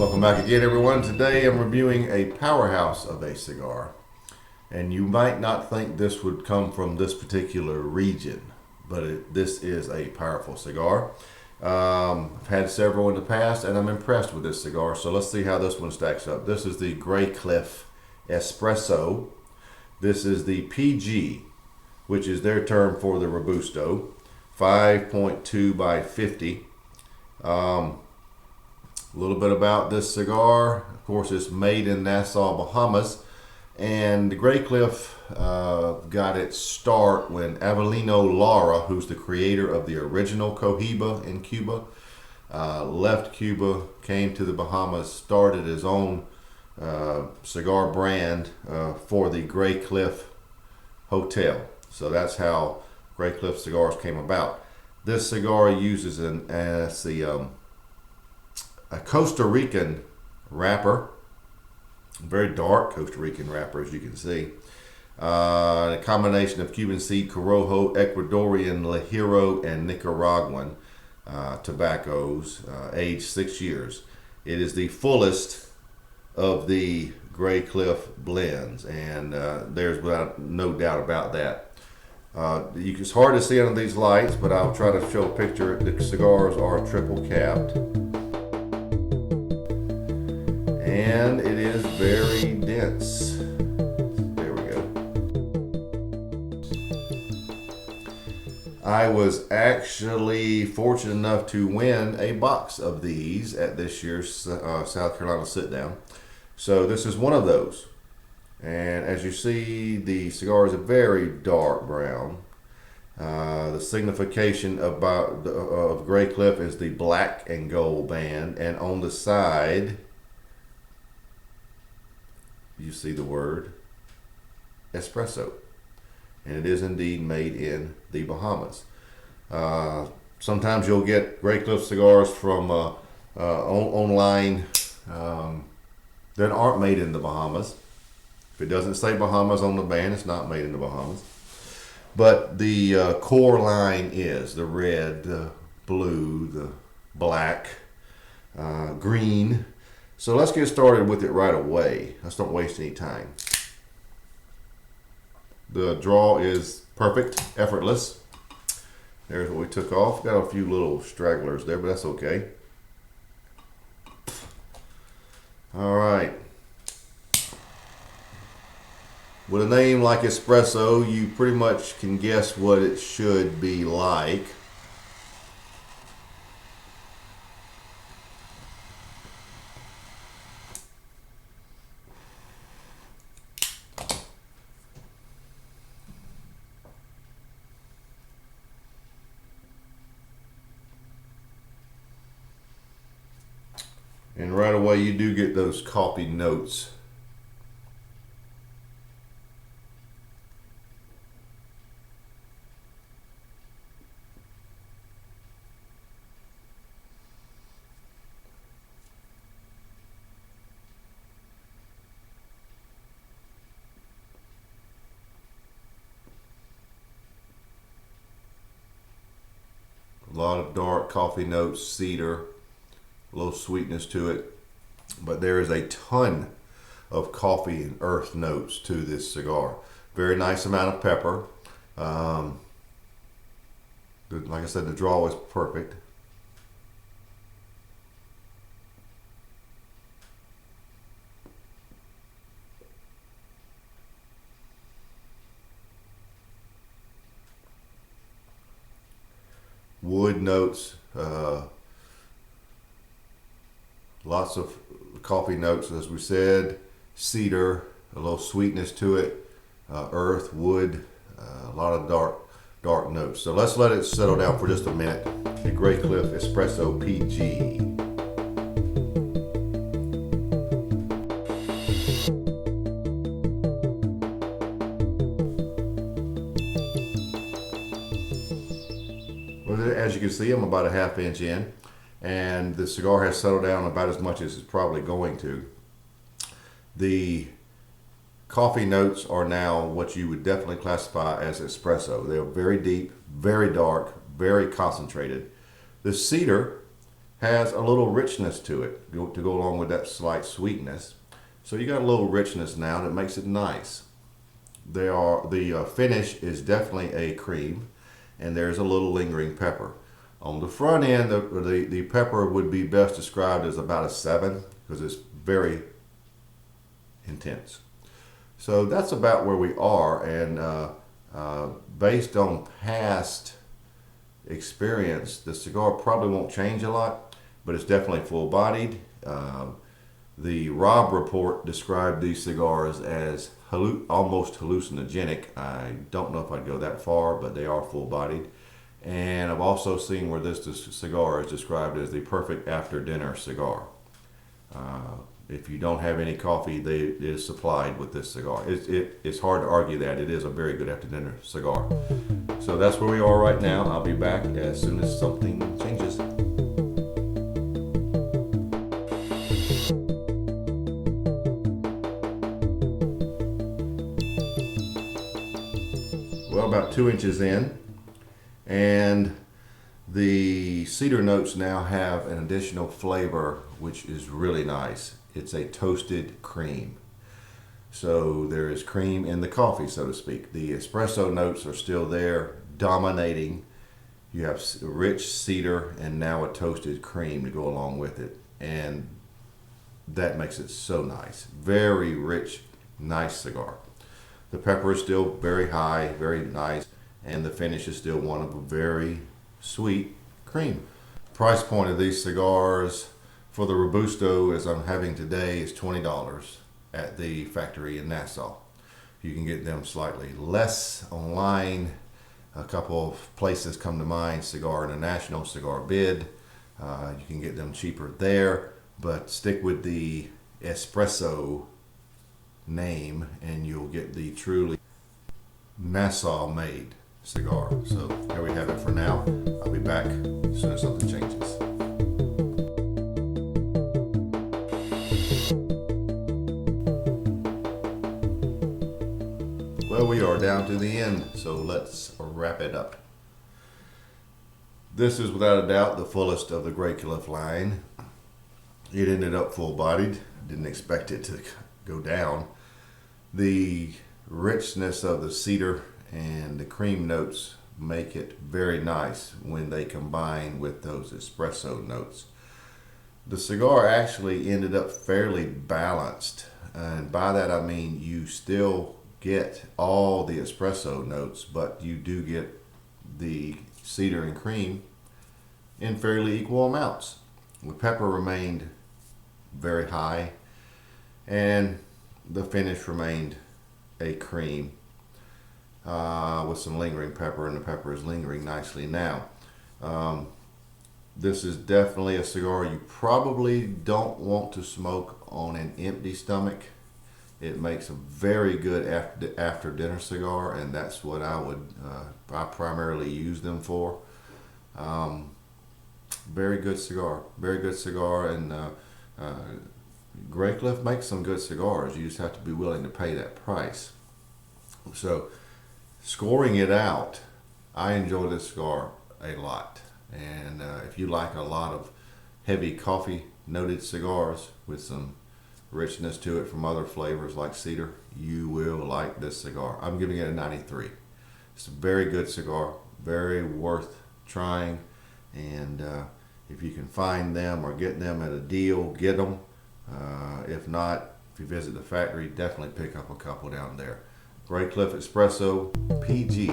Welcome back again, everyone. Today I'm reviewing a powerhouse of a cigar. And you might not think this would come from this particular region, but this is a powerful cigar. I've had several in the past and I'm impressed with this cigar. So let's see how this one stacks up. This is the Graycliff Espresso. This is the PG, which is their term for the Robusto. 5.2 by 50. A little bit about this cigar. Of course, it's made in Nassau, Bahamas, and Graycliff got its start when Avelino Lara, who's the creator of the original Cohiba in Cuba, left Cuba, came to the Bahamas, started his own cigar brand for the Graycliff Hotel. So that's how Graycliff cigars came about. This cigar uses a Costa Rican wrapper, very dark Costa Rican wrapper, as you can see. A combination of Cuban seed, Corojo, Ecuadorian, Lajero, and Nicaraguan tobaccos, aged 6 years. It is the fullest of the Graycliff blends, and there's no doubt about that. It's hard to see under these lights, but I'll try to show a picture. The cigars are triple capped, and it is very dense. There we go. I was actually fortunate enough to win a box of these at this year's South Carolina sit down. So this is one of those. And as you see, the cigar is a very dark brown. The signification of Graycliff is the black and gold band, and on the side you see the word espresso, and it is indeed made in the Bahamas. Sometimes you'll get Graycliff cigars from online that aren't made in the Bahamas. If it doesn't say Bahamas on the band, it's not made in the Bahamas. But the core line is the red, the blue, the black, green. So let's get started with it right away. Let's don't waste any time. The draw is perfect, effortless. There's what we took off. Got a few little stragglers there, but that's okay. All right. With a name like Espresso, you pretty much can guess what it should be like. And right away you do get those coffee notes. A lot of dark coffee notes, cedar, a little sweetness to it, but there is a ton of coffee and earth notes to this cigar. Very nice amount of pepper. Like I said, the draw is perfect. Wood notes, lots of coffee notes, as we said, cedar, a little sweetness to it, earth, wood, a lot of dark notes. So let's let it settle down for just a minute. The Graycliff Espresso PG. As you can see, I'm about a ½ inch in, and the cigar has settled down about as much as it's probably going to. The coffee notes are now what you would definitely classify as espresso. They're very deep, very dark, very concentrated. The cedar has a little richness to it to go along with that slight sweetness. So you got a little richness now that makes it nice. The finish is definitely a cream, and there's a little lingering pepper. On the front end, the pepper would be best described as about a 7 because it's very intense. So that's about where we are, and based on past experience, the cigar probably won't change a lot, but it's definitely full-bodied. The Rob report described these cigars as almost hallucinogenic. I don't know if I'd go that far, but they are full-bodied. And I've also seen where this cigar is described as the perfect after-dinner cigar. If you don't have any coffee, it is supplied with this cigar. It's hard to argue that. It is a very good after-dinner cigar. So that's where we are right now. I'll be back as soon as something changes. Well, about 2 inches in, and the cedar notes now have an additional flavor which is really nice. It's a toasted cream. So there is cream in the coffee, so to speak. The espresso notes are still there, dominating. You have rich cedar and now a toasted cream to go along with it. And that makes it so nice. Very rich, nice cigar. The pepper is still very high, very nice, and the finish is still one of a very sweet cream. Price point of these cigars for the Robusto, as I'm having today, is $20 at the factory in Nassau. You can get them slightly less online. A couple of places come to mind: Cigar International, Cigar Bid. You can get them cheaper there, but stick with the Espresso name and you'll get the truly Nassau made cigar. So there we have it for now. I'll be back as soon as something changes. Well, we are down to the end, so let's wrap it up. This is without a doubt the fullest of the Graycliff line. It ended up full-bodied. Didn't expect it to go down. The richness of the cedar and the cream notes make it very nice when they combine with those espresso notes. The cigar actually ended up fairly balanced, and by that I mean you still get all the espresso notes, but you do get the cedar and cream in fairly equal amounts. The pepper remained very high, and the finish remained a cream with some lingering pepper, and the pepper is lingering nicely now. This is definitely a cigar you probably don't want to smoke on an empty stomach. It makes a very good after dinner cigar, and that's what I primarily use them for. Very good cigar, and Graycliff makes some good cigars. You just have to be willing to pay that price. So, scoring it out, I enjoy this cigar a lot. And if you like a lot of heavy coffee noted cigars with some richness to it from other flavors like cedar, you will like this cigar. I'm giving it a 93. It's a very good cigar, very worth trying. And if you can find them or get them at a deal, get them. If not, if you visit the factory, definitely pick up a couple down there. Graycliff Espresso PG.